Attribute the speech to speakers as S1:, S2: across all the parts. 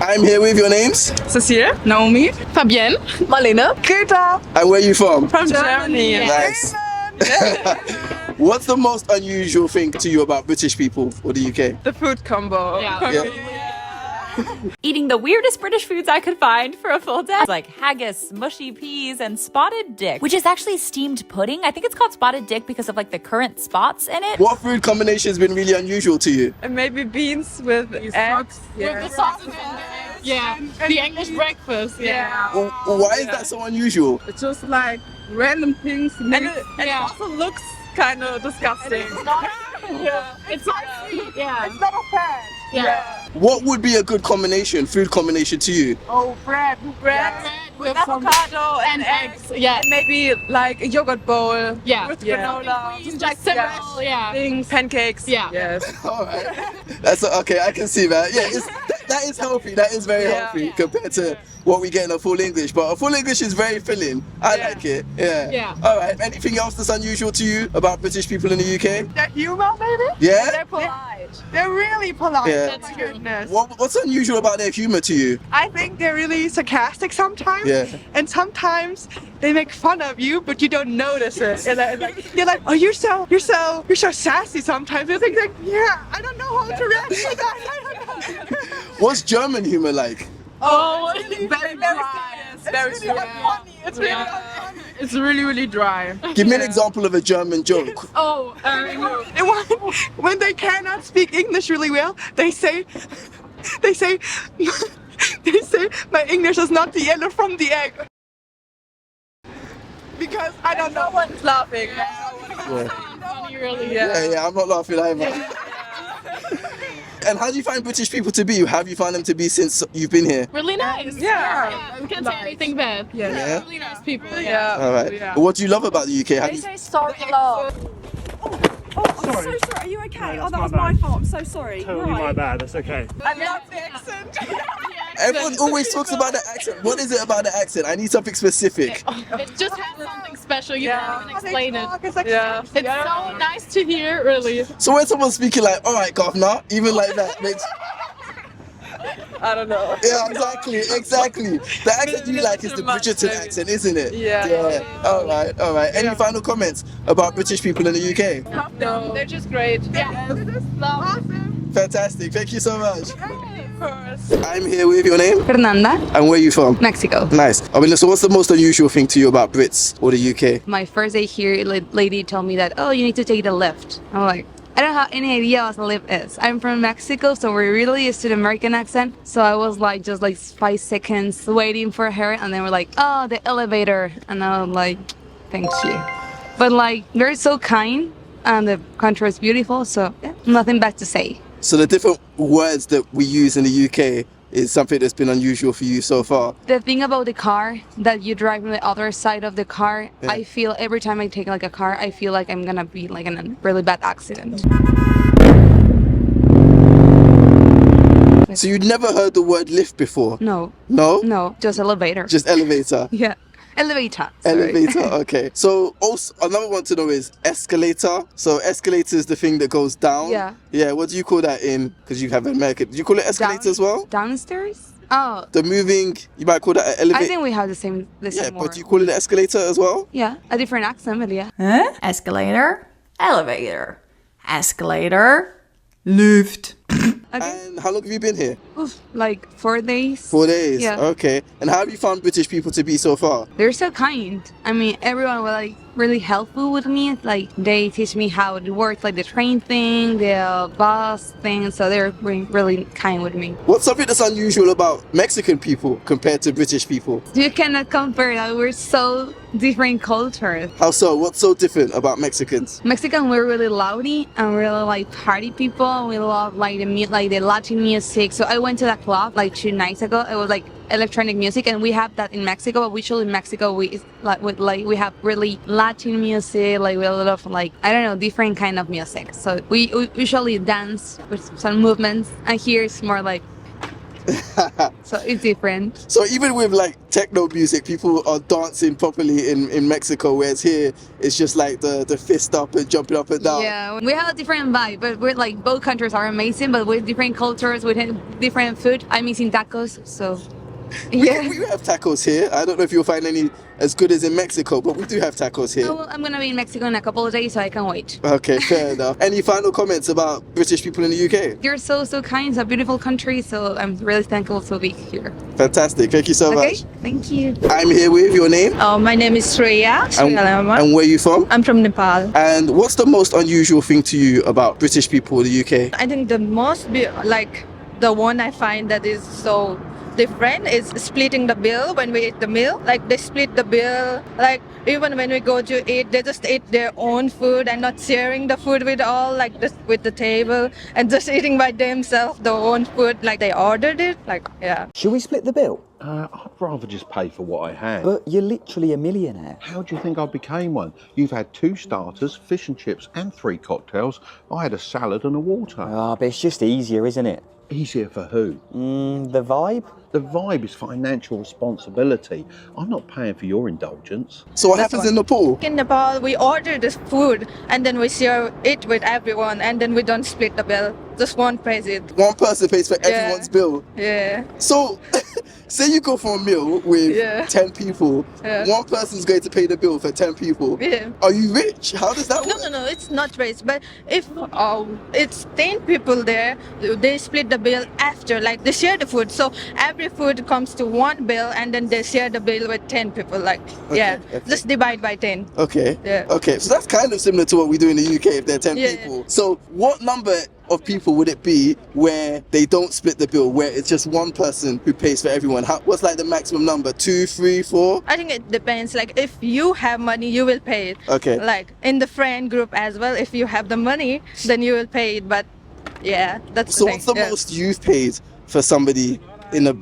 S1: I'm here with your names.
S2: Cecile, Naomi, Fabienne, Marlene, Greta.
S1: And where are you from?
S2: From Germany.
S1: Nice. What's the most unusual thing to you about British people or the UK?
S2: The food combo.
S1: Yeah.
S3: Eating the weirdest British foods I could find for a full day. Like haggis, mushy peas, and spotted dick, which is actually steamed pudding. I think it's called spotted dick because of like the currant spots in it.
S1: What food combination has been really unusual to you?
S2: And maybe beans with eggs.
S4: With the sauces in there. Yeah. The English breakfast. Yeah.
S1: Why is that so unusual?
S2: It's just like random things. And it also looks kind of disgusting.
S4: It's not It's not a fan. Yeah.
S1: What would be a good food combination to you?
S2: Oh, bread with avocado and eggs.
S4: Yeah.
S2: And maybe like a yogurt bowl.
S4: Yeah.
S2: With granola.
S4: Like simple,
S2: Things, pancakes.
S4: Yeah.
S2: Yes.
S1: All right. That's okay. I can see that. Yeah, that is healthy. That is very healthy compared to what we get in a full English. But a full English is very filling. I like it. Yeah. All right. Anything else that's unusual to you about British people in the UK?
S2: Their humor, maybe?
S1: Yeah.
S2: They're polite. They're really polite.
S1: Yeah.
S2: Oh my goodness.
S1: What's unusual about their humor to you?
S2: I think they're really sarcastic sometimes.
S1: Yeah.
S2: And sometimes they make fun of you, but you don't notice it. And you're like, oh, you're so sassy sometimes. You're like, yeah, I don't know how to react to that. I don't know.
S1: What's German humor like?
S2: Oh, very dry. Very funny. It's really funny.
S4: It's really, really dry.
S1: Give me an example of a German joke.
S2: When they cannot speak English really well, they say, my English is not the yellow from the egg. Because I don't know. No one's laughing.
S4: Funny, really.
S1: Yeah, I'm not laughing either. And how do you find British people to be? How have you found them to be since you've been here?
S4: Really nice.
S2: Yeah.
S4: We can't say anything bad.
S1: Yeah.
S4: Really nice people.
S2: Yeah.
S1: All right.
S2: Yeah.
S1: What do you love about the UK?
S5: They say sorry a lot. Oh, I'm so sorry. Are you okay?
S6: No,
S5: That was my fault. I'm so sorry.
S6: Totally my bad, that's okay.
S2: I love the accent.
S1: Everyone always talks about the accent. What is it about the accent? I need something specific.
S4: It just has something special. You can't even explain it.
S2: It's like
S4: It's so nice to hear, really.
S1: So when someone's speaking like, all right, governor, even like that makes...
S2: I don't know.
S1: Yeah, exactly. The accent you like is the Bridgerton accent, isn't it?
S2: Yeah.
S1: All right. Any final comments about British people in the UK?
S2: No, they're just great. Yeah. They're just awesome.
S1: Fantastic. Thank you so much.
S2: Of course.
S1: I'm here with your name.
S7: Fernanda,
S1: And where are you from?
S7: Mexico.
S1: Nice. I mean, so what's the most unusual thing to you about Brits or the UK?
S7: My first day here, lady told me that, oh, you need to take the lift. I'm like, I don't have any idea what a lift is. I'm from Mexico, so we're really used to the American accent. So I was like, just like 5 seconds waiting for her, and then we're like, oh, the elevator. And I was like, thank you. But like, they're so kind, and the country is beautiful, so yeah, nothing bad to say.
S1: So the different words that we use in the UK is something that's been unusual for you so far.
S7: The thing about the car, that you drive on the other side of the car, I feel every time I take like a car, I feel like I'm gonna be like in a really bad accident.
S1: So you'd never heard the word lift before?
S7: No,
S1: No?
S7: just elevator.
S1: Just elevator.
S7: Yeah, elevator. Sorry.
S1: Elevator, okay. So also another one to know is escalator. So escalator is the thing that goes down.
S7: Yeah.
S1: Yeah, what do you call that in, because you have American, do you call it escalator as well?
S7: Downstairs? Oh,
S1: The moving, you might call that an elevator.
S7: I think we have the same
S1: Yeah, but
S7: word.
S1: do you call it an escalator as well?
S7: Yeah, a different accent, but yeah.
S3: Escalator, elevator, escalator, lift.
S1: And how long have you been here?
S7: Oof, like 4 days.
S1: 4 days.
S7: Yeah.
S1: Okay. And how have you found British people to be so far?
S7: They're so kind. I mean, everyone was like really helpful with me. Like they teach me how it works, like the train thing, the bus thing. So they're really kind with me.
S1: What's something that's unusual about Mexican people compared to British people?
S7: You cannot compare that. We're so different cultures.
S1: How so? What's so different about Mexicans?
S7: Mexican, we're really loudy and really like party people. We love like the Latin music. So I went to that club like 2 nights ago. It was like electronic music, and we have that in Mexico. But usually in Mexico, we have really Latin music, like we have a lot of like, I don't know, different kind of music. So we usually dance with some movements, and here it's more like So it's different.
S1: So even with like techno music, people are dancing properly in Mexico, whereas here it's just like the fist up and jumping up and down.
S7: Yeah, we have a different vibe, but we're like both countries are amazing, but with different cultures, with different food. I'm missing tacos, so yeah.
S1: We have tacos here. I don't know if you'll find any as good as in Mexico, but we do have tacos here.
S7: Oh, well, I'm gonna be in Mexico in a couple of days, so I can't wait.
S1: Okay, fair enough. Any final comments about British people in the UK?
S7: You're so kind. It's a beautiful country, so I'm really thankful to be here.
S1: Fantastic. Thank you so much.
S7: Thank you.
S1: I'm here with your name.
S4: Oh, my name is Shreya.
S1: And where are you from?
S4: I'm from Nepal.
S1: And what's the most unusual thing to you about British people in the UK?
S4: I think the the one I find that is so different is splitting the bill when we eat the meal. Like they split the bill. Like even when we go to eat, they just eat their own food and not sharing the food with all, like just with the table and just eating by themselves their own food. Like they ordered it. Like yeah.
S6: Should we split the bill?
S8: I'd rather just pay for what I have.
S6: But you're literally a millionaire.
S8: How do you think I became one? You've had 2 starters, fish and chips and 3 cocktails. I had a salad and a water.
S6: Ah, but it's just easier, isn't it?
S8: Easier for who?
S6: The vibe?
S8: The vibe is financial responsibility. I'm not paying for your indulgence.
S1: So what happens in Nepal?
S4: In Nepal, we order this food and then we share it with everyone and then we don't split the bill. Just one pays it.
S1: One person pays for everyone's bill.
S4: Yeah.
S1: So, say you go for a meal with 10 people, one person's going to pay the bill for 10 people.
S4: Yeah.
S1: Are you rich? How does that work?
S4: No, it's not rich. But if it's 10 people there, they split the bill after, like they share the food. So every food comes to one bill and then they share the bill with 10 people. Like, just divide by 10.
S1: Okay.
S4: Yeah.
S1: Okay, so that's kind of similar to what we do in the UK if there are 10 people. So what number of people would it be where they don't split the bill, where it's just one person who pays for everyone? What's like the maximum number? 2, 3, 4?
S4: I think it depends. Like if you have money, you will pay it.
S1: Okay.
S4: Like in the friend group as well, if you have the money, then you will pay it. But yeah, that's
S1: so
S4: the
S1: what's
S4: thing.
S1: the most you've paid for somebody in a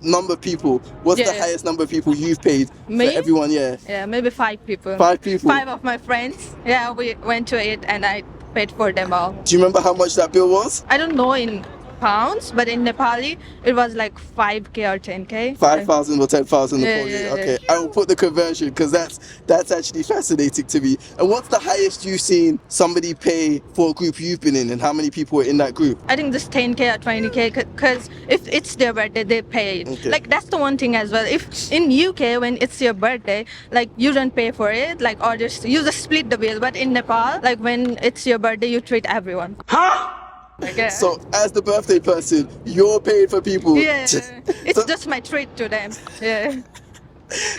S1: number of people? What's the highest number of people you've paid for everyone? Yeah,
S4: maybe 5 people.
S1: 5 people.
S4: 5 of my friends. Yeah, we went to it and I paid for them all.
S1: Do you remember how much that bill was?
S4: I don't know in pounds, but in Nepali it was like 5k or 10k.
S1: 5,000 or 10,000 Nepali. Okay, I will put the conversion because that's actually fascinating to me. And what's the highest you've seen somebody pay for a group you've been in, and how many people were in that group?
S4: I think just 10k or 20k because if it's their birthday, they pay it.
S1: Okay.
S4: Like that's the one thing as well. If in UK when it's your birthday, like you don't pay for it, like or you just split the bill. But in Nepal, like when it's your birthday, you treat everyone.
S1: Huh?
S4: Okay.
S1: So as the birthday person, you're paying for people.
S4: Yeah, it's just my treat to them. Yeah.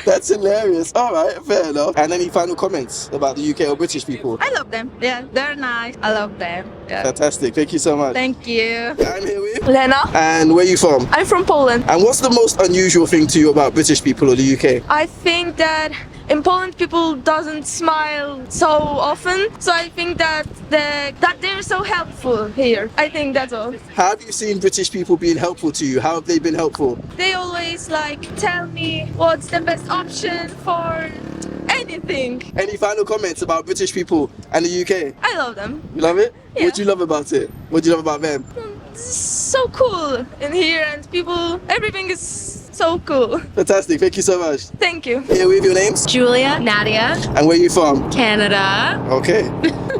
S1: That's hilarious. All right, fair enough. And any final comments about the UK or British people?
S4: I love them. Yeah, they're nice. I love them. Yeah.
S1: Fantastic. Thank you so much.
S4: Thank you.
S1: I'm here with
S5: Lena.
S1: And where are you from?
S5: I'm from Poland.
S1: And what's the most unusual thing to you about British people or the UK?
S5: I think that in Poland people doesn't smile so often, so I think that they're so helpful here. I think that's all.
S1: How have you seen British people being helpful to you? How have they been helpful?
S5: They always like tell me what's the best option for anything.
S1: Any final comments about British people and the UK?
S5: I love them.
S1: You love it?
S5: Yeah.
S1: What do you love about it? What do you love about them?
S5: It's so cool in here and people, everything is so cool.
S1: Fantastic. Thank you so much.
S5: Thank you.
S1: Here with your names?
S9: Julia, Nadia,
S1: And where are you from?
S9: Canada.
S1: Okay.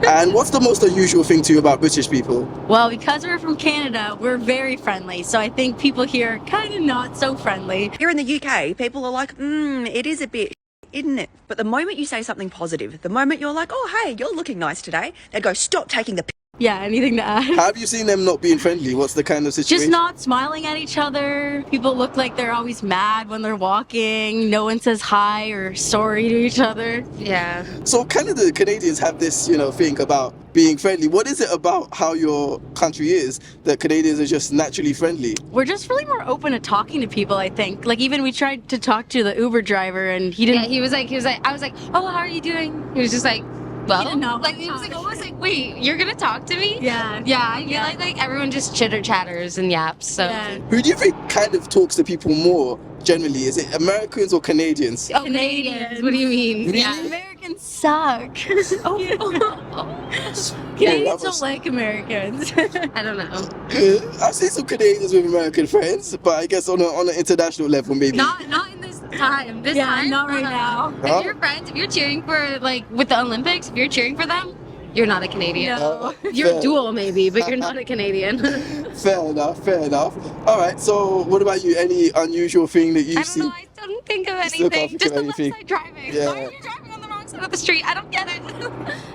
S1: And what's the most unusual thing to you about British people?
S9: Well, because we're from Canada, we're very friendly. So I think people here are kind of not so friendly.
S10: Here in the UK, people are like, it is a bit, isn't it? But the moment you say something positive, the moment you're like, oh, hey, you're looking nice today, they go, stop taking the
S9: Yeah, anything to add?
S1: How have you seen them not being friendly? What's the kind of situation?
S9: Just not smiling at each other. People look like they're always mad when they're walking. No one says hi or sorry to each other.
S5: Yeah.
S1: So Canadians have this, thing about being friendly. What is it about how your country is that Canadians are just naturally friendly?
S9: We're just really more open to talking to people, I think. Like even we tried to talk to the Uber driver and he didn't.
S7: Yeah, he was like, I was like, oh, how are you doing? He was just like, well,
S9: didn't know.
S7: like he was like almost like, wait, you're gonna talk to me?
S9: Yeah.
S7: Yeah, I feel like everyone just chitter chatters and yaps. So
S1: Who do you think kind of talks to people more generally? Is it Americans or Canadians?
S7: Canadians. What do you mean?
S1: Really?
S7: Yeah.
S9: Americans Canadians suck. Canadians don't like Americans. I don't know.
S1: I've seen some Canadians with American friends, but I guess on an international level, maybe.
S9: Not in this time. This time,
S7: not right now.
S9: If you're friends, if you're cheering for like with the Olympics, if you're cheering for them, you're not a Canadian.
S7: No.
S9: You're a dual maybe, but you're not a Canadian.
S1: Fair enough. All right, so what about you? Any unusual thing that you've seen?
S9: I don't think of
S1: still can't
S9: anything.
S1: think
S9: Just
S1: of
S9: the left
S1: anything.
S9: side driving.
S1: Yeah.
S9: Why are you driving on the wrong side of the street? I don't get it.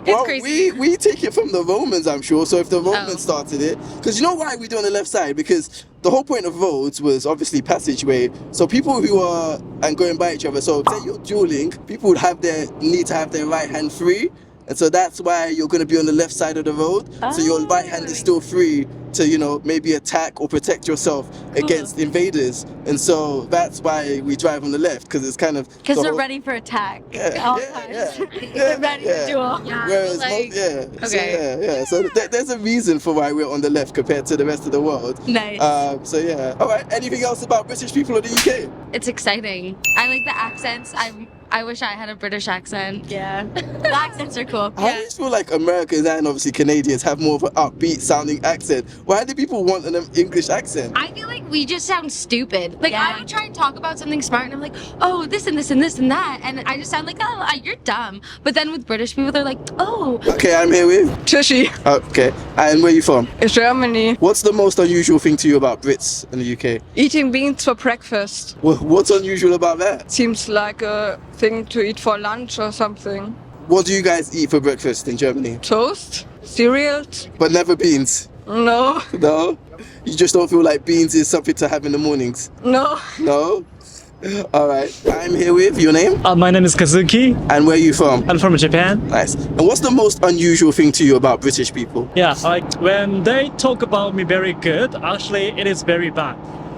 S9: It's crazy.
S1: We take it from the Romans, I'm sure. So if the Romans started it, because you know why we do on the left side? Because the whole point of roads was obviously passageway. So people who are going by each other. So say you're dueling, people would need to have their right hand free. And so that's why you're going to be on the left side of the road. So your right hand is still free to, maybe attack or protect yourself against invaders. And so that's why we drive on the left, because it's kind of...
S9: Because they're ready for attack. All times. They're ready to duel. Yeah.
S1: Whereas, So there's a reason for why we're on the left compared to the rest of the world.
S9: Nice.
S1: All right. Anything else about British people or the UK?
S9: It's exciting. I like the accents. I wish I had a British accent. Yeah. The accents are cool.
S1: I always feel like Americans and obviously Canadians have more of an upbeat sounding accent. Why do people want an English accent?
S9: I feel like we just sound stupid. Like I would try and talk about something smart and I'm like, oh, this and this and this and that. And I just sound like, oh, you're dumb. But then with British people, they're like, oh.
S1: Okay, I'm here with...
S2: Tushy.
S1: Okay. And where are you from?
S2: It's Germany.
S1: What's the most unusual thing to you about Brits in the UK?
S2: Eating beans for breakfast.
S1: What's unusual about that?
S2: Seems like a thing to eat for lunch or something.
S1: What do you guys eat for breakfast in Germany?
S2: Toast? Cereals?
S1: But never beans?
S2: No.
S1: No? You just don't feel like beans is something to have in the mornings?
S2: No.
S1: No? All right. I'm here with your name?
S11: My name is Kazuki.
S1: And where are you from?
S11: I'm from Japan.
S1: Nice. And what's the most unusual thing to you about British people?
S11: Yeah, like when they talk about me very good, actually it is very bad.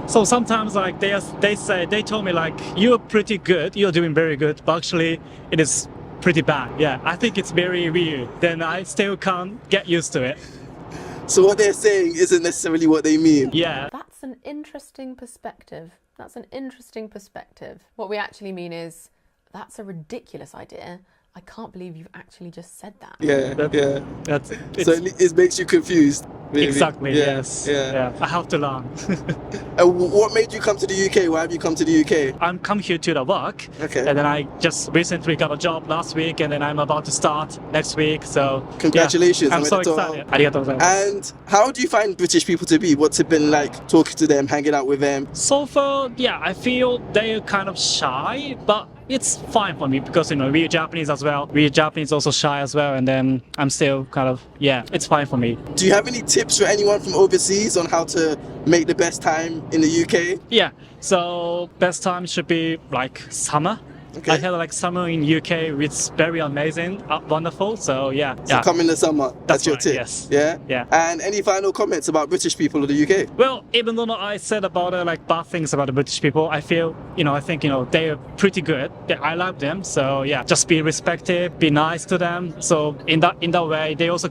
S11: So sometimes like they told me like, you're pretty good, you're doing very good, but actually it is pretty bad. Yeah, I think it's very weird. Then I still can't get used to it.
S1: So what they're saying isn't necessarily what they mean?
S11: Yeah.
S12: That's an interesting perspective. What we actually mean is, that's a ridiculous idea. I can't believe you've actually just said that.
S1: So it makes you confused. Really.
S11: Exactly, yes. Yeah. I have to learn.
S1: And what made you come to the UK? Why have you come to the UK?
S11: I'm come here to the work.
S1: Okay.
S11: And then I just recently got a job last week, and then I'm about to start next week. So
S1: congratulations.
S11: I'm so excited.
S1: And how do you find British people to be? What's it been like talking to them, hanging out with them?
S11: So far, yeah, I feel they're kind of shy, but it's fine for me because, we're Japanese as well. We're Japanese also shy as well. And then I'm still kind of, it's fine for me.
S1: Do you have any tips for anyone from overseas on how to make the best time in the UK?
S11: Yeah, so best time should be like summer.
S1: Okay.
S11: I heard like summer in UK, it's very amazing, wonderful. So yeah.
S1: So come in the summer. That's your
S11: right,
S1: tip.
S11: Yes.
S1: Yeah. And any final comments about British people of the UK?
S11: Well, even though I said about like bad things about the British people, I feel I think they're pretty good. I like them. So yeah, just be respected, be nice to them. So in that way, they also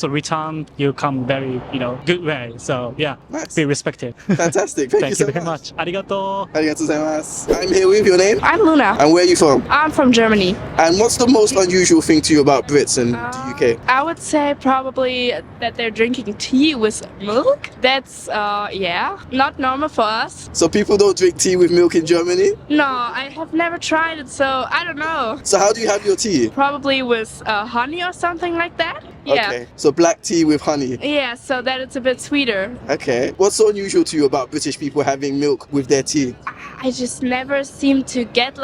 S11: return. You come very good way. So yeah,
S1: nice.
S11: Be respected.
S1: Fantastic. Thank you so
S11: very much. Arigato.
S1: Arigato gozaimasu. I'm here with your name.
S13: I'm Luna.
S1: And where are you from?
S13: I'm from Germany.
S1: And what's the most unusual thing to you about Brits and the UK?
S13: I would say probably that they're drinking tea with milk. That's, not normal for us.
S1: So people don't drink tea with milk in Germany?
S13: No, I have never tried it, so I don't know.
S1: So how do you have your tea?
S13: Probably with honey or something like that. Yeah.
S1: Okay, so black tea with honey.
S13: Yeah, so that it's a bit sweeter.
S1: Okay. What's so unusual to you about British people having milk with their tea?
S13: I just never seem to get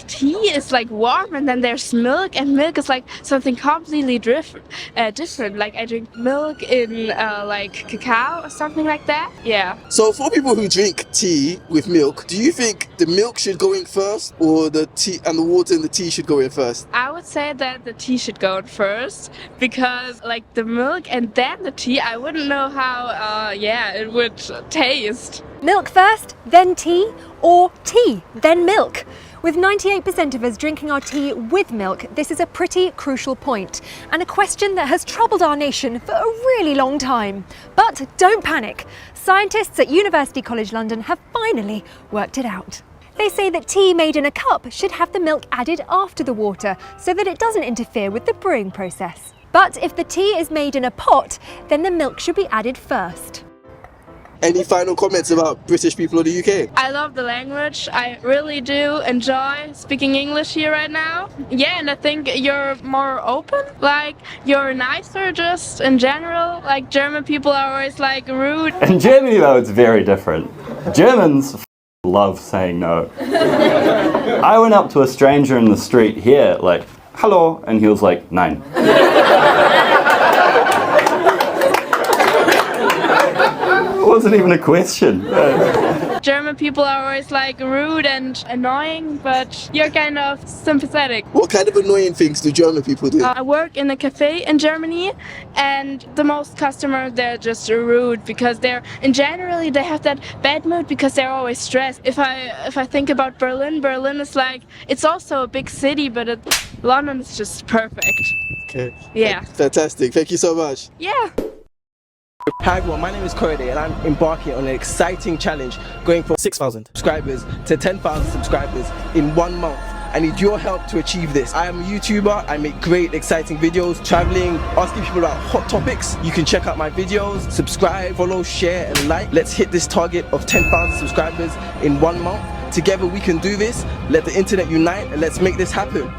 S13: tea is like warm and then there's milk, and milk is like something completely different. Like I drink milk in like cacao or something like that. Yeah.
S1: So for people who drink tea with milk, do you think the milk should go in first, or the tea and the water in the tea should go in first?
S13: I would say that the tea should go in first, because like the milk and then the tea, I wouldn't know how it would taste.
S14: Milk first, then tea, or tea, then milk? With 98% of us drinking our tea with milk, this is a pretty crucial point, and a question that has troubled our nation for a really long time. But don't panic. Scientists at University College London have finally worked it out. They say that tea made in a cup should have the milk added after the water so that it doesn't interfere with the brewing process. But if the tea is made in a pot, then the milk should be added first.
S1: Any final comments about British people of the UK?
S13: I love the language. I really do enjoy speaking English here right now. Yeah, and I think you're more open. Like, you're nicer just in general. Like, German people are always like rude.
S15: In Germany though, it's very different. Germans love saying no. I went up to a stranger in the street here, like, hello, and he was like, nein. It wasn't even a question.
S13: German people are always like rude and annoying, but you're kind of sympathetic.
S1: What kind of annoying things do German people do?
S13: I work in a cafe in Germany, and the most customers, they're just rude because in generally they have that bad mood because they're always stressed. If I think about Berlin is like, it's also a big city, but London is just perfect.
S1: Okay.
S13: Yeah.
S1: Fantastic. Thank you so much.
S13: Yeah.
S16: Hi everyone, my name is Korede and I'm embarking on an exciting challenge going from 6,000 subscribers to 10,000 subscribers in 1 month. I need your help to achieve this. I am a YouTuber, I make great exciting videos, traveling, asking people about hot topics. You can check out my videos, subscribe, follow, share and like. Let's hit this target of 10,000 subscribers in 1 month. Together we can do this. Let the internet unite and let's make this happen.